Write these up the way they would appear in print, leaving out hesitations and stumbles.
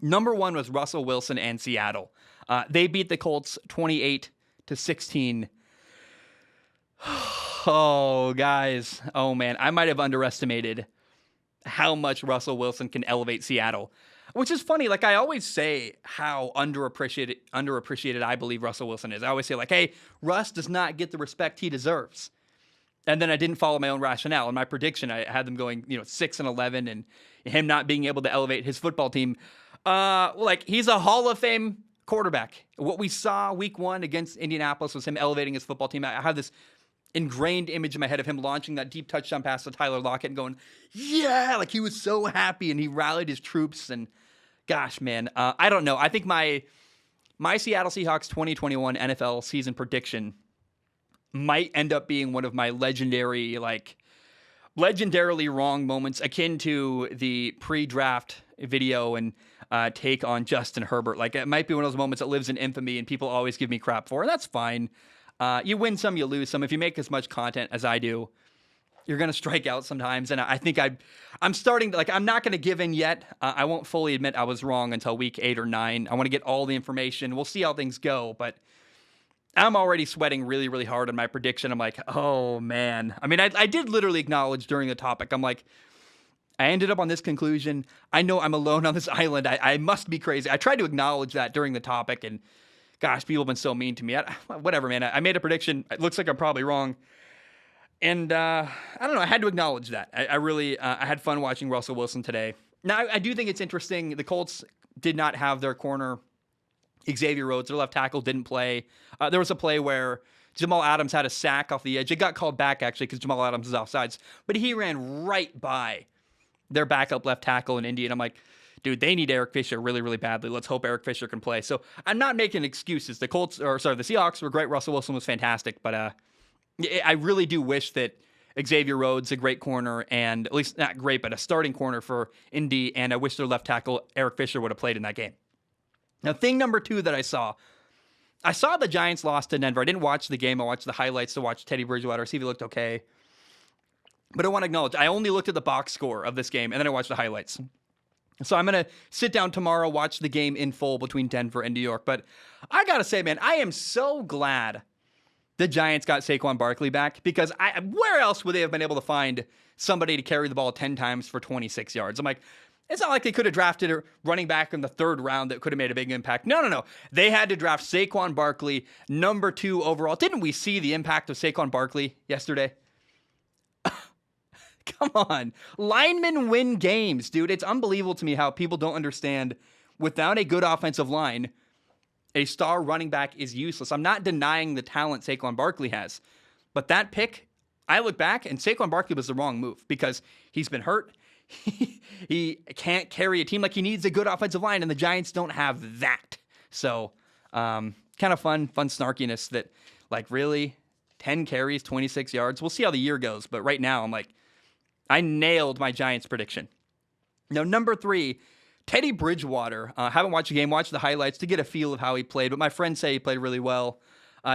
Number one was Russell Wilson and Seattle. They beat the Colts 28-16. Oh, guys. Oh, man. I might have underestimated how much Russell Wilson can elevate Seattle, which is funny. Like, I always say how underappreciated I believe Russell Wilson is. I always say, like, hey, Russ does not get the respect he deserves. And then I didn't follow my own rationale. In my prediction, I had them going, 6-11, and him not being able to elevate his football team. Like, he's a Hall of Fame quarterback. What we saw week one against Indianapolis was him elevating his football team. I have this ingrained image in my head of him launching that deep touchdown pass to Tyler Lockett and going, yeah, like he was so happy and he rallied his troops. And gosh, man, I don't know. I think my Seattle Seahawks 2021 NFL season prediction might end up being one of my legendarily wrong moments, akin to the pre-draft video and take on Justin Herbert. Like, it might be one of those moments that lives in infamy and people always give me crap for, and that's fine. You win some, you lose some. If you make as much content as I do, you're going to strike out sometimes. And I think I'm starting to, I'm not going to give in yet. I won't fully admit I was wrong until week 8 or 9. I want to get all the information. We'll see how things go, but I'm already sweating really, really hard on my prediction. I'm like, oh man. I mean, I did literally acknowledge during the topic. I'm like, I ended up on this conclusion. I know I'm alone on this island. I must be crazy. I tried to acknowledge that during the topic, and gosh, people have been so mean to me. Whatever, man. I made a prediction. It looks like I'm probably wrong. And I don't know. I had to acknowledge that. I really had fun watching Russell Wilson today. Now, I do think it's interesting. The Colts did not have their corner, Xavier Rhodes, their left tackle, didn't play. There was a play where Jamal Adams had a sack off the edge. It got called back, actually, because Jamal Adams is offsides. But he ran right by their backup left tackle in Indy. And I'm like, dude, they need Eric Fisher really, really badly. Let's hope Eric Fisher can play. So I'm not making excuses. The Seahawks were great. Russell Wilson was fantastic. But I really do wish that Xavier Rhodes, a great corner, and at least not great, but a starting corner for Indy, and I wish their left tackle, Eric Fisher, would have played in that game. Now, thing number two that I saw the Giants lost to Denver. I didn't watch the game. I watched the highlights to watch Teddy Bridgewater, see if he looked okay. But I want to acknowledge, I only looked at the box score of this game, and then I watched the highlights. So I'm going to sit down tomorrow, watch the game in full between Denver and New York. But I got to say, man, I am so glad the Giants got Saquon Barkley back, because where else would they have been able to find somebody to carry the ball 10 times for 26 yards? I'm like, it's not like they could have drafted a running back in the third round that could have made a big impact. No. They had to draft Saquon Barkley, number 2 overall. Didn't we see the impact of Saquon Barkley yesterday? Come on. Linemen win games, dude. It's unbelievable to me how people don't understand, without a good offensive line, a star running back is useless. I'm not denying the talent Saquon Barkley has. But that pick, I look back, and Saquon Barkley was the wrong move, because he's been hurt. He can't carry a team. Like, he needs a good offensive line, and the Giants don't have that. So, kind of fun snarkiness that, like, really, 10 carries, 26 yards. We'll see how the year goes. But right now, I'm like, I nailed my Giants prediction. Now, number 3, Teddy Bridgewater. Haven't watched the game, watched the highlights to get a feel of how he played, but my friends say he played really well.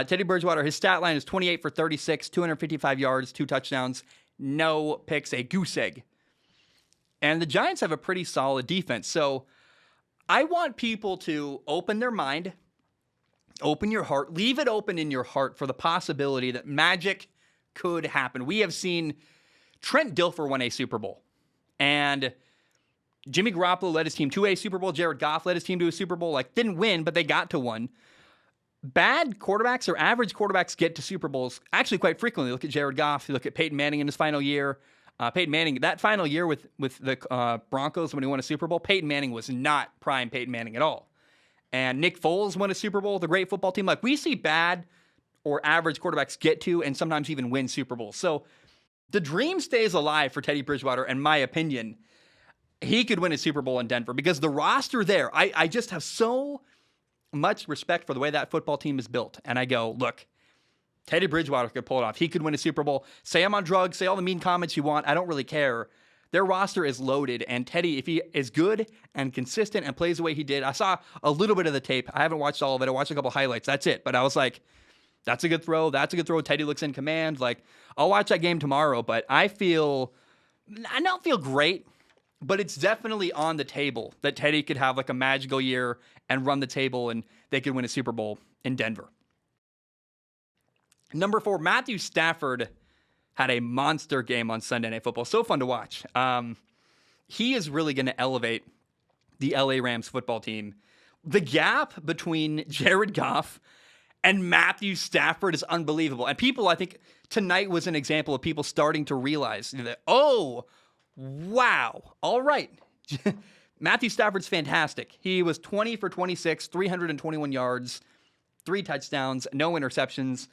Teddy Bridgewater, his stat line is 28 for 36, 255 yards, 2 touchdowns, no picks, a goose egg. And the Giants have a pretty solid defense. So I want people to open their mind, open your heart, leave it open in your heart for the possibility that magic could happen. We have seen Trent Dilfer won a Super Bowl, and Jimmy Garoppolo led his team to a Super Bowl. Jared Goff led his team to a Super Bowl. Like, didn't win, but they got to one. Bad quarterbacks or average quarterbacks get to Super Bowls actually quite frequently. Look at Jared Goff. You look at Peyton Manning in his final year. Peyton Manning, that final year with the Broncos when he won a Super Bowl, Peyton Manning was not prime Peyton Manning at all. And Nick Foles won a Super Bowl with a great football team. Like, we see bad or average quarterbacks get to and sometimes even win Super Bowls. So the dream stays alive for Teddy Bridgewater, in my opinion. He could win a Super Bowl in Denver because the roster there, I just have so much respect for the way that football team is built. And I go, look, Teddy Bridgewater could pull it off. He could win a Super Bowl. Say I'm on drugs, say all the mean comments you want. I don't really care. Their roster is loaded. And Teddy, if he is good and consistent and plays the way he did, I saw a little bit of the tape. I haven't watched all of it. I watched a couple highlights. That's it. But I was like, that's a good throw. That's a good throw. Teddy looks in command. Like, I'll watch that game tomorrow. But I don't feel great. But it's definitely on the table that Teddy could have like a magical year and run the table and they could win a Super Bowl in Denver. Number 4, Matthew Stafford had a monster game on Sunday Night Football. So fun to watch. He is really going to elevate the LA Rams football team. The gap between Jared Goff and Matthew Stafford is unbelievable. And people, I think tonight was an example of people starting to realize that, oh, wow, all right. Matthew Stafford's fantastic. He was 20 for 26, 321 yards, 3 touchdowns, no interceptions.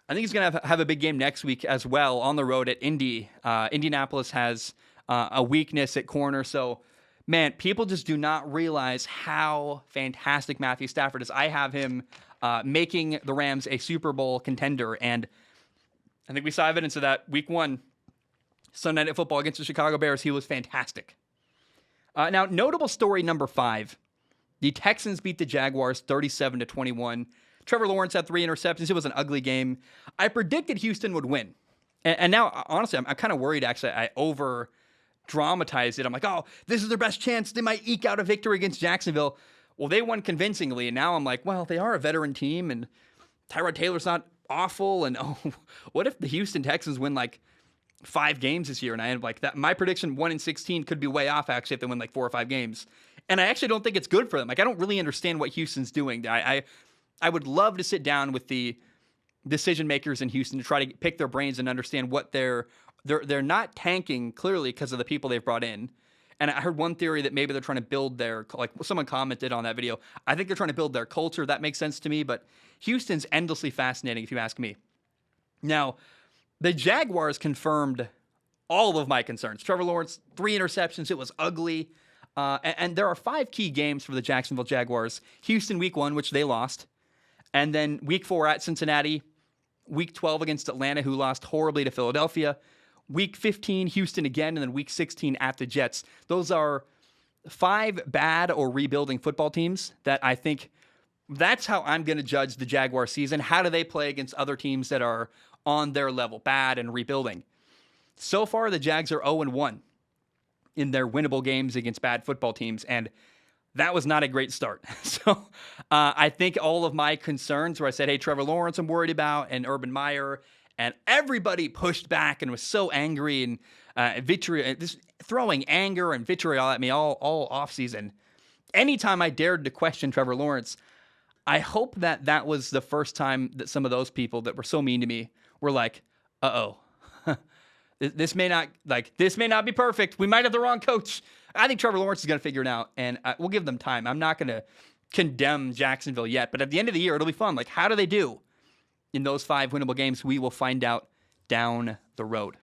I think he's going to have a big game next week as well on the road at Indy. Indianapolis has a weakness at corner. So, man, people just do not realize how fantastic Matthew Stafford is. I have him making the Rams a Super Bowl contender. And I think we saw evidence of that week 1, Sunday Night Football against the Chicago Bears. He was fantastic. Now, notable story number 5. The Texans beat the Jaguars 37-21. Trevor Lawrence had 3 interceptions. It was an ugly game. I predicted Houston would win. And now, honestly, I'm kind of worried, actually. I over-dramatized it. I'm like, oh, this is their best chance. They might eke out a victory against Jacksonville. Well, they won convincingly. And now I'm like, well, they are a veteran team. And Tyrod Taylor's not awful. And, oh, what if the Houston Texans win, like, 5 games this year? And I end up like that. My prediction, 1-16, could be way off, actually, if they win, like, 4 or 5 games. And I actually don't think it's good for them. Like, I don't really understand what Houston's doing. I would love to sit down with the decision makers in Houston to try to pick their brains and understand what they're not tanking clearly because of the people they've brought in. And I heard one theory that maybe they're trying to build their, like someone commented on that video, I think they're trying to build their culture. That makes sense to me, but Houston's endlessly fascinating if you ask me. Now, the Jaguars confirmed all of my concerns. Trevor Lawrence, 3 interceptions. It was ugly. And there are 5 key games for the Jacksonville Jaguars. Houston week 1, which they lost. And then week 4 at Cincinnati, week 12 against Atlanta, who lost horribly to Philadelphia, week 15, Houston again, and then week 16 at the Jets. Those are 5 bad or rebuilding football teams that I think that's how I'm going to judge the Jaguar season. How do they play against other teams that are on their level, bad and rebuilding? So far, the Jags are 0-1 in their winnable games against bad football teams, and that was not a great start. So I think all of my concerns where I said, hey, Trevor Lawrence I'm worried about, and Urban Meyer, and everybody pushed back and was so angry and just throwing anger and vitriol at me all offseason. Anytime I dared to question Trevor Lawrence, I hope that was the first time that some of those people that were so mean to me were like, uh-oh, this may not be perfect. We might have the wrong coach. I think Trevor Lawrence is going to figure it out, and we'll give them time. I'm not going to condemn Jacksonville yet, but at the end of the year, it'll be fun. Like, how do they do in those 5 winnable games? We will find out down the road.